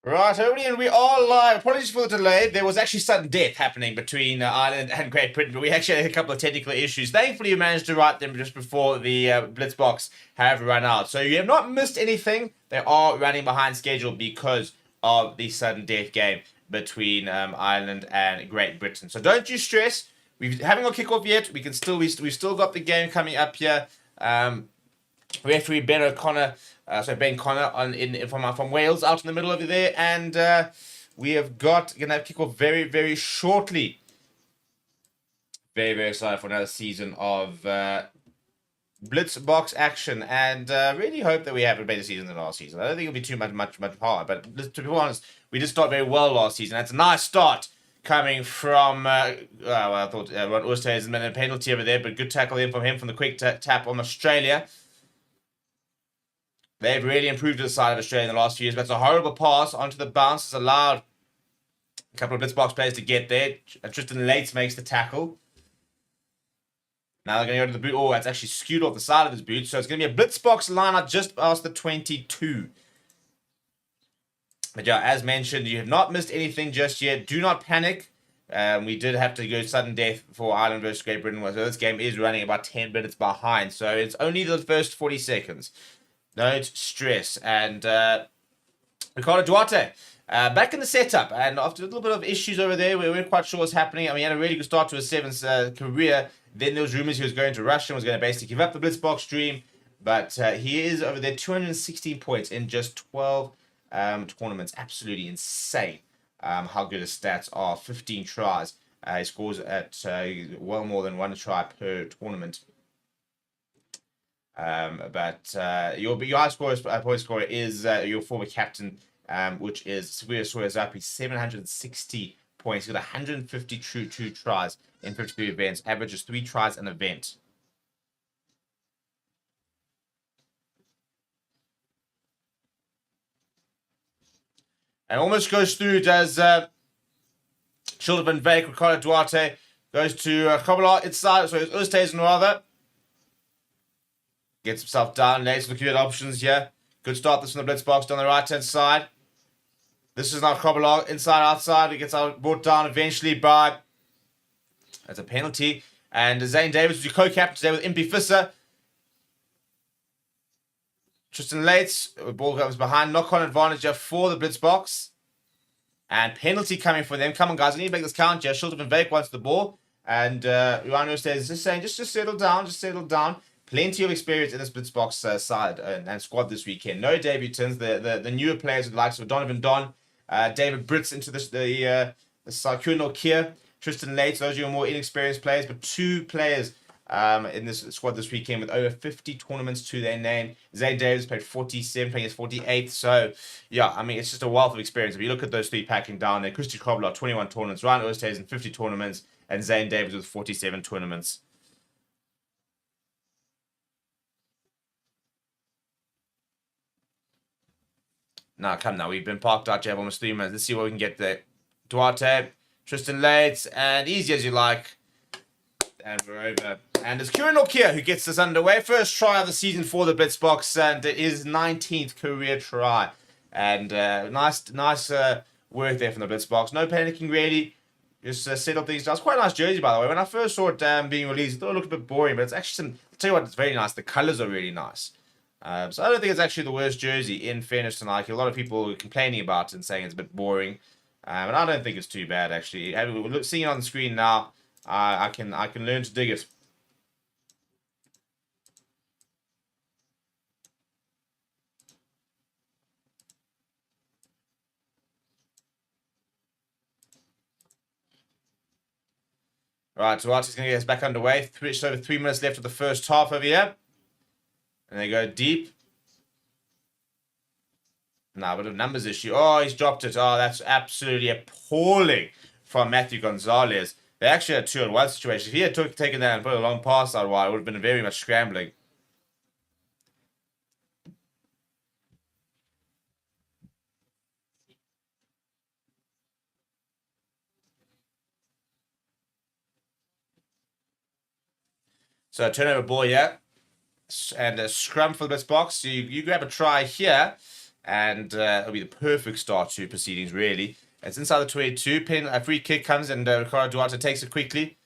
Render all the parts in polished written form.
Right, everybody, and we are live. Apologies for the delay. There was actually sudden death happening between Ireland and Great Britain, but we actually had a couple of technical issues. Thankfully, we managed to write them just before the Blitzbox have run out. So you have not missed anything. They are running behind schedule because of the sudden death game between Ireland and Great Britain. So don't you stress. We haven't got kickoff yet. We've still got the game coming up here. Referee Ben O'Connor, Ben Connor from Wales out in the middle over there, and we have gonna have kickoff very, very shortly. Very, very excited for another season of Blitz box action, and really hope that we have a better season than last season. I don't think it'll be too much hard, but to be honest, we did start very well last season. That's a nice start coming from. I thought Ron Oosthuizen made a penalty over there, but good tackle in from him from the quick tap on Australia. They've really improved the side of Australia in the last few years. But it's a horrible pass onto the bounce. It's allowed a couple of Blitzbox players to get there. Tristan Lates makes the tackle. Now they're going to go to the boot. Oh, it's actually skewed off the side of his boot. So it's going to be a Blitzbox lineup just past the 22. But yeah, as mentioned, you have not missed anything just yet. Do not panic. We did have to go sudden death for Ireland versus Great Britain. So this game is running about 10 minutes behind. So it's only the first 40 seconds. Don't stress. And Ricardo Duarte back in the setup. And after a little bit of issues over there, we weren't quite sure what's happening. I mean, he had a really good start to his Sevens career. Then there was rumors he was going to Russia and was going to basically give up the Blitzbox dream. But he is over there, 216 points in just 12 tournaments. Absolutely insane how good his stats are. 15 tries. He scores at well more than one try per tournament. Your high point scorer is your former captain, which is Sibuya Soyazapi, 760 points. He's got 150 true tries in 53 events, averages 3 tries an event. And almost goes through, does Schilder van Veek. Ricardo Duarte goes to Kobala inside, so it's Oosthuizen rather. Gets himself down. Lays looking at options here. Good start this from the Blitzbox down the right-hand side. This is now Australian inside, outside. He gets brought down eventually by... That's a penalty. And Zane Davis was your co-captain today with Impy Visser. Tristan Lates. Ball goes behind. Knock-on advantage here for the Blitzbox. And penalty coming for them. Come on, guys. I need to make this count here. Schilder van Veek wants the ball. And Ryan says, just saying, just settle down. Just settle down. Plenty of experience in this Blitzbox side and squad this weekend. No debutants. The newer players with the likes of Donovan Don, David Brits into the Sarkuno Kier, Tristan Lates. Those are your more inexperienced players, but 2 players in this squad this weekend with over 50 tournaments to their name. Zay Davis played 47, playing his 48th. So, yeah, I mean, it's just a wealth of experience. If you look at those 3 packing down there, Christy Koblar, 21 tournaments, Ryan Oosthuizen, 50 tournaments, and Zane Davis with 47 tournaments. Now, come now. We've been parked out here for almost 3 minutes. Let's see what we can get there. Duarte, Tristan Lates, and easy as you like. And we're over. And it's Kieran O'Keefe who gets this underway. First try of the season for the Blitzbox, and it is 19th career try. And nice work there from the Blitzbox. No panicking, really. Just settle things down. It's quite a nice jersey, by the way. When I first saw it being released, I thought it looked a bit boring, but it's actually I'll tell you what, it's very nice. The colors are really nice. So I don't think it's actually the worst jersey, in fairness to Nike. A lot of people are complaining about it and saying it's a bit boring. And I don't think it's too bad, actually. Seeing it on the screen now, I can learn to dig it. Right, so Artie's going to get us back underway. Just over 3 minutes left of the first half over here. And they go deep. Now, a bit of numbers issue. Oh, he's dropped it. Oh, that's absolutely appalling from Matthew Gonzalez. They actually had a 2-on-1 situation. If he had taken that and put a long pass out wide, it would have been very much scrambling. So, turnover ball here. And a scrum for the Blitzbox. So you grab a try here. and it'll be the perfect start to proceedings, really. It's inside the 22. A free kick comes, and Ricardo Duarte takes it quickly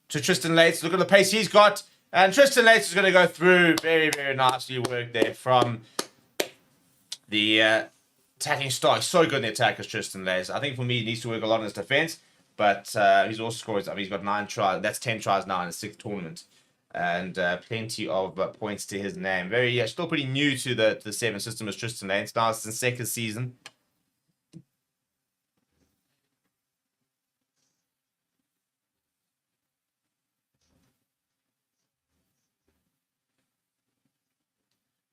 to Tristan Lates. Look at the pace he's got. And Tristan Lates is going to go through. Very, very nicely worked there from the attacking star. He's so good in the attack as Tristan Lates. I think for me, he needs to work a lot in his defense. But he's also scored, I mean, he's got 9 tries. That's 10 tries now in his 6th tournament. And plenty of points to his name. Very, still pretty new to the 7 system as Tristan Lates. Now it's his 2nd season.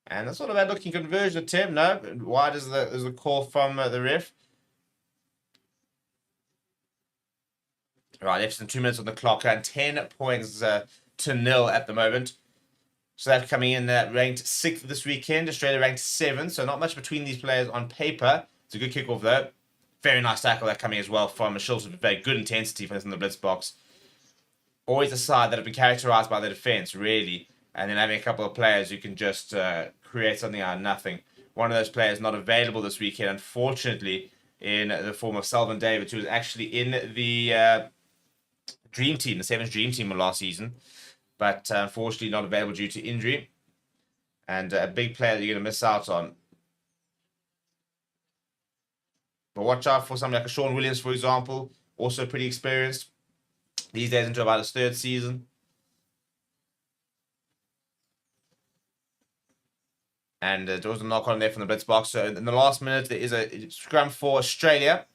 And that's not a bad looking conversion attempt, no. Wide is the call from the ref. Right, less than 2 minutes on the clock and 10 points to 0 at the moment. So that's coming in ranked 6th this weekend. Australia ranked 7th, so not much between these players on paper. It's a good kickoff though. Very nice tackle that coming as well from Schultz with very good intensity from the blitz box. Always a side that have been characterized by the defense, really. And then having a couple of players who can just create something out of nothing. One of those players not available this weekend, unfortunately, in the form of Selvin Davids, who was actually in the Dream Team, the Sevens Dream Team of last season. But unfortunately not available due to injury. And a big player that you're going to miss out on. But watch out for somebody like a Sean Williams, for example. Also pretty experienced. These days into about his 3rd season. And there was a knock on there from the blitz box. So in the last minute, there is a scrum for Australia.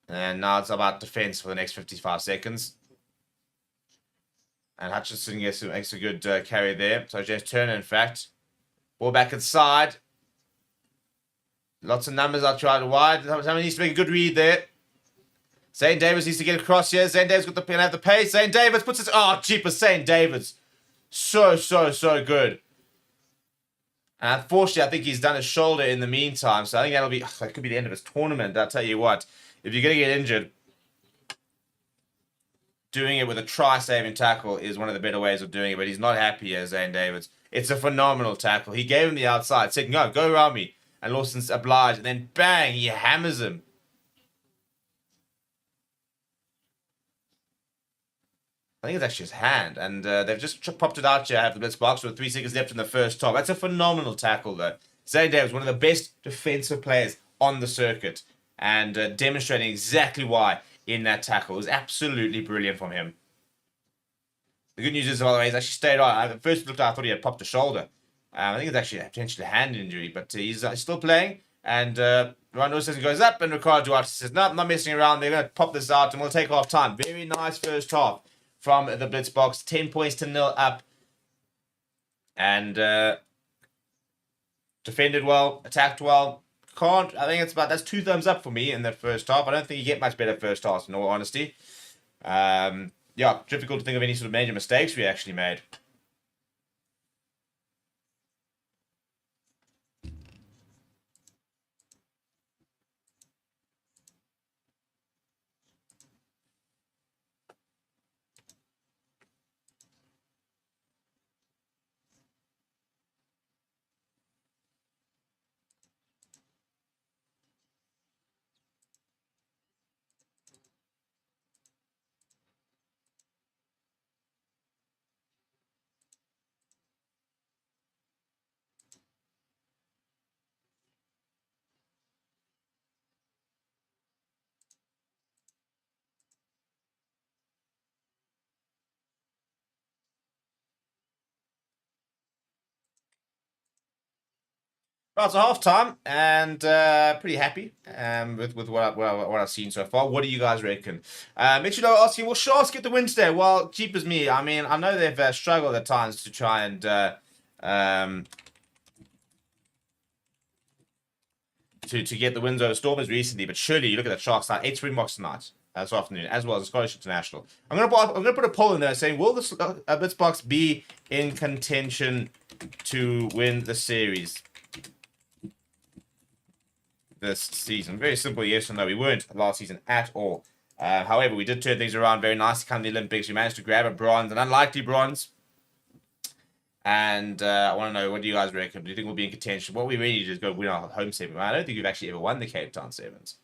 And now it's about defense for the next 55 seconds. And Hutchinson makes a good carry there. So James Turner, in fact. Ball back inside. Lots of numbers out wide. Somebody needs to make a good read there. Zane Davids needs to get across here. Zane Davids got the pace. Zane Davids puts it. Oh, jeepers, Zane Davids. So good. And unfortunately, I think he's done his shoulder in the meantime. So I think that could be the end of his tournament. I'll tell you what. If you're going to get injured, doing it with a try-saving tackle is one of the better ways of doing it. But he's not happy as Zane Davids. It's a phenomenal tackle. He gave him the outside. Said, no, go around me. And Lawson's obliged. And then bang, he hammers him. I think it's actually his hand. And they've just popped it out here. I have the blitz box with 3 seconds left in the first top. That's a phenomenal tackle, though. Zane Davids, one of the best defensive players on the circuit. And demonstrating exactly why in that tackle. It was absolutely brilliant from him. The good news is, by the way, he's actually stayed on. At first looked, I thought he had popped a shoulder. I think it's actually potentially a hand injury, but he's still playing. And Ryan Wilson goes up, and Ricardo Duarte says, no, I'm not messing around. They're going to pop this out, and we'll take half time. Very nice first half from the blitz box. 10 points to 0 up. And defended well, attacked well. I think that's 2 thumbs up for me in that first half. I don't think you get much better first half, in all honesty. Yeah, difficult to think of any sort of major mistakes we actually made. Well, it's a half time, and pretty happy with what I've seen so far. What do you guys reckon? Mitchell asking, will Sharks get the win today? Well, cheap as me. I mean, I know they've struggled at times to try and to get the wins over Stormers recently, but surely you look at the Sharks side, 8 Springboks tonight, this afternoon, as well as the Scottish International. I'm gonna put a poll in there saying, will the Blitzboks be in contention to win the series this season? Very simple, yes or no. We weren't last season at all. However, we did turn things around very nicely. Come the Olympics, we managed to grab a bronze, an unlikely bronze. And I want to know, what do you guys reckon? Do you think we'll be in contention? What we really need to do is go win our home seven. I don't think we've actually ever won the Cape Town Sevens.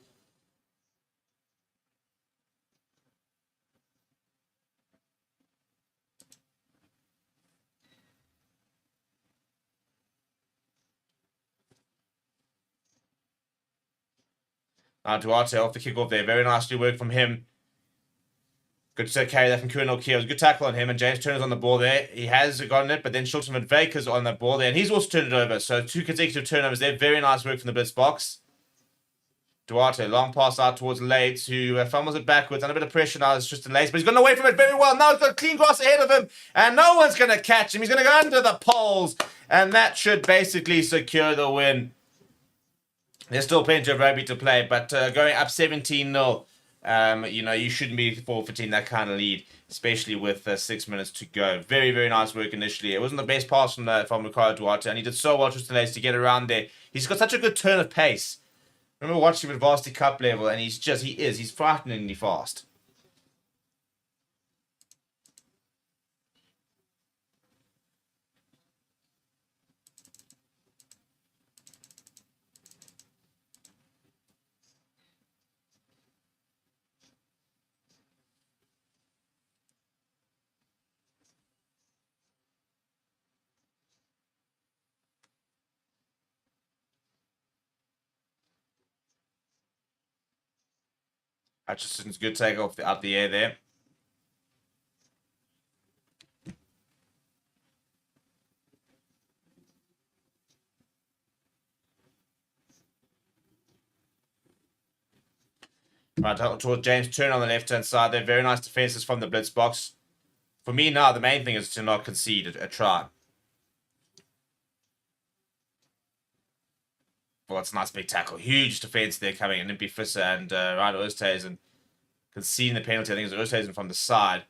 Duarte off the kickoff there. Very nicely worked from him. Good to carry that from Kieran O'Keefe. It was a good tackle on him, and James Turner's on the ball there. He has gotten it, but then Shilton Van Vaker's on the ball there, and he's also turned it over. So 2 consecutive turnovers there. Very nice work from the blitz box. Duarte, long pass out towards Lates, who fumbles it backwards. Under a bit of pressure now. It's Tristan Lates, but he's gotten away from it very well. Now he's got a clean cross ahead of him, and no one's going to catch him. He's going to go under the poles, and that should basically secure the win. There's still plenty of rugby to play, but going up 17-0, you shouldn't be forfeiting that kind of lead, especially with 6 minutes to go. Very, very nice work initially. It wasn't the best pass from Ricardo Duarte, and he did so well, Tristan Lates, to get around there. He's got such a good turn of pace. I remember watching him at Varsity Cup level, and he's frighteningly fast. Hutchinson's good take off out the air there. Right, towards James Turner on the left-hand side there. Very nice defenses from the blitz box. For me now, the main thing is to not concede a try. Well, it's a nice big tackle. Huge defense there coming in. Impy Fisser and Ryan Oosthuizen conceding the penalty. I think it was Oosthuizen from the side.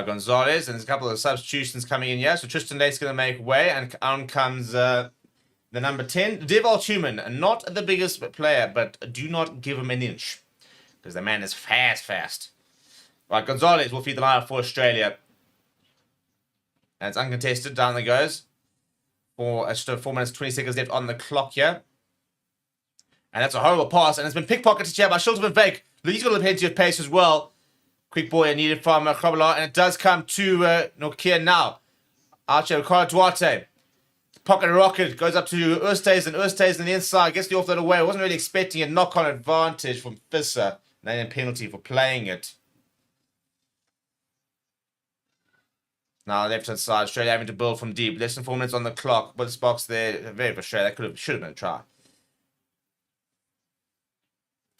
Gonzalez, and there's a couple of substitutions coming in here. So Tristan Late's going to make way, and on comes the number 10, Deval Tuman. Not the biggest player, but do not give him an inch, because the man is fast. Right, Gonzalez will feed the line up for Australia. And it's uncontested. Down it goes. For 4 minutes, 20 seconds left on the clock here. And that's a horrible pass, and it's been pickpocketed here by Shilton Van Vaek. He's got a plenty of pace as well. Quick ball needed from Krabala, and it does come to Nokia now. Archer, Ricardo Duarte. Pocket rocket, goes up to Oosthuizen. Oosthuizen on the inside, gets the offload away. I wasn't really expecting a knock-on advantage from Fisser. And then a penalty for playing it. Now, left-hand side, Australia having to build from deep. Less than 4 minutes on the clock. But this box there, very frustrating. That should have been a try.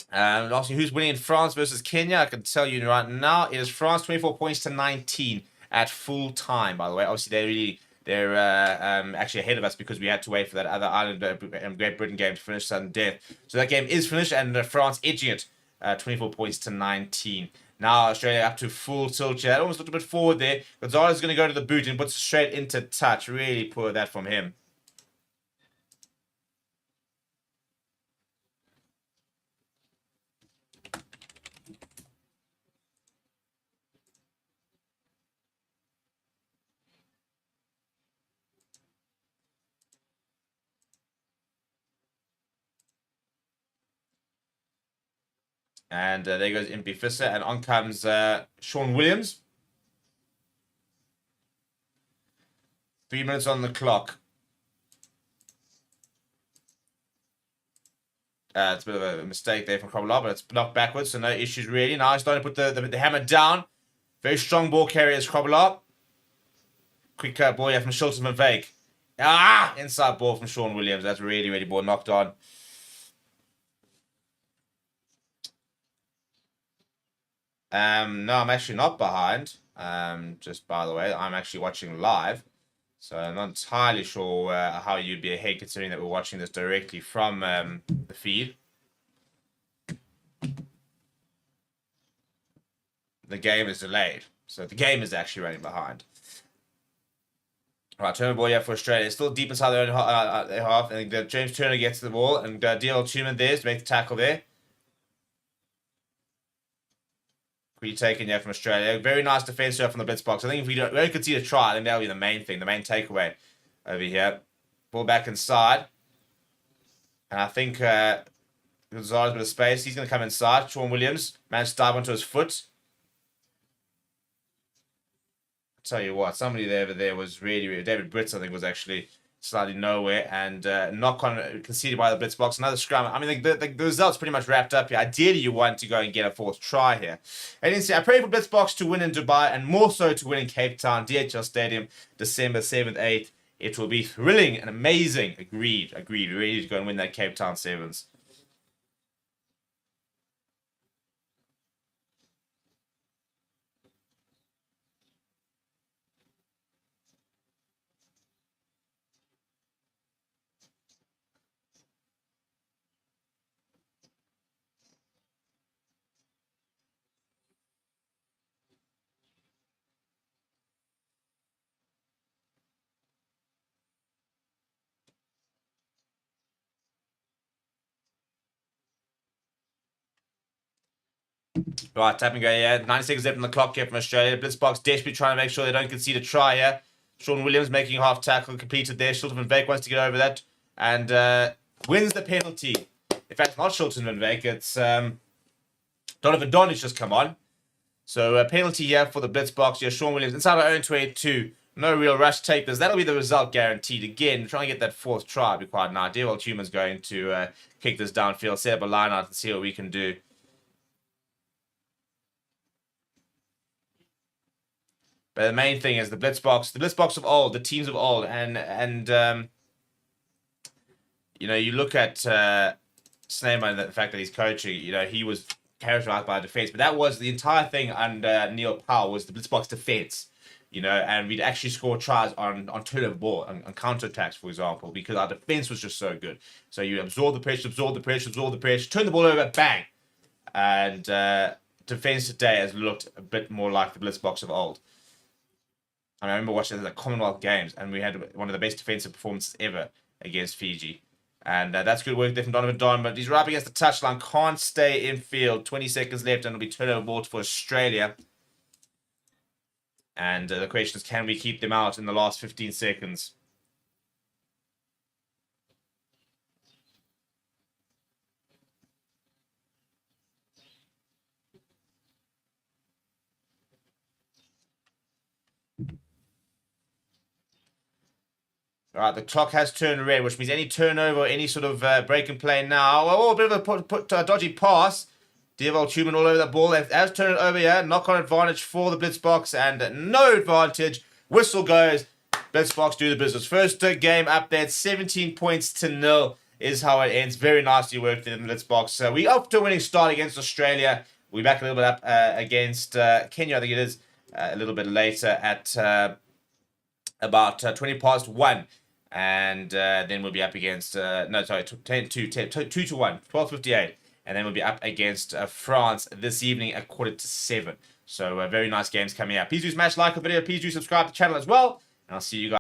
Asking who's winning in France versus Kenya. I can tell you right now, it is France 24 points to 19 at full time. By the way, obviously they're actually ahead of us because we had to wait for that other Ireland Great Britain game to finish sudden death. So that game is finished, and France edging it 24 points to 19. Now Australia up to full tilt. That almost looked a bit forward there. Gonzalez is going to go to the boot and puts it straight into touch. Really poor that from him. And there goes Impy Fisser, and on comes Sean Williams. 3 minutes on the clock. It's a bit of a mistake there from Krabala, but it's blocked backwards, so no issues really. Now he's starting to put the hammer down. Very strong ball carrier is Krabala. Quick ball here from Shilton Van Vaek. Inside ball from Sean Williams. That's really ball knocked on. No, I'm actually not behind. Just by the way, I'm actually watching live. So I'm not entirely sure how you'd be ahead considering that we're watching this directly from the feed. The game is delayed. So the game is actually running behind. Right, turn the ball here for Australia. It's still deep inside their own half. And James Turner gets the ball. And DL Tuman there to make the tackle there. Retaken here from Australia. Very nice defense here from the blitz box. I think if we don't concede a try, I think that'll be the main thing, the main takeaway over here. Ball back inside. And I think Gonzalez with a space. He's going to come inside. Sean Williams managed to dive onto his foot. Tell you what, somebody over there was really David Britz, I think, was actually slightly nowhere and knock on conceded by the blitz box. Another scrum. I mean, the result's pretty much wrapped up here. Ideally, you want to go and get a fourth try here. And you see, I pray for blitz box to win in Dubai and more so to win in Cape Town, DHL Stadium, December 7th, 8th. It will be thrilling and amazing. Agreed. Ready to go and win that Cape Town Sevens. Right, tap and go here. 90 seconds left on the clock here from Australia. Blitzbox desperately trying to make sure they don't concede a try here. Sean Williams making half tackle completed there. Shilton Van Veek wants to get over that and wins the penalty. In fact, it's not Shilton Van Veek. It's Donovan Donich just come on. So a penalty here for the Blitzbox here. Sean Williams inside our own 22. No real rush takers. That'll be the result guaranteed. Again, trying to get that fourth try would be quite an idea. Well, Tuman's going to kick this downfield, set up a line out and see what we can do. But the main thing is the Blitzbox of old, the teams of old, and you know, you look at Sneijman and the fact that he's coaching, you know, he was characterized by defense, but that was the entire thing under Neil Powell was the Blitzbox defense, you know, and we'd actually score tries on turnover ball, on counter attacks, for example, because our defense was just so good. So you absorb the pressure, turn the ball over, bang, and defense today has looked a bit more like the Blitzbox of old. I remember watching the Commonwealth Games, and we had one of the best defensive performances ever against Fiji. And that's good work there from Donovan Don, but he's right up against the touchline. Can't stay in field. 20 seconds left, and it'll be turnover ball for Australia. And the question is, can we keep them out in the last 15 seconds? All right, the clock has turned red, which means any turnover, any sort of break and play now. Oh, a bit of a dodgy pass. Deval Tuman all over that ball. Has turned it over here. Knock on advantage for the Blitzbox and no advantage. Whistle goes. Blitzbox do the business. First game up there, 17 points to 0 is how it ends. Very nicely worked in the Blitzbox. So we up to a winning start against Australia. We're back a little bit up against Kenya, I think it is, a little bit later at about 20 past 1. And then we'll be up against 2 to 1, 12:58, and then we'll be up against France this evening at 6:45. So very nice games coming up. Please do smash like the video. Please do subscribe to the channel as well, and I'll see you guys.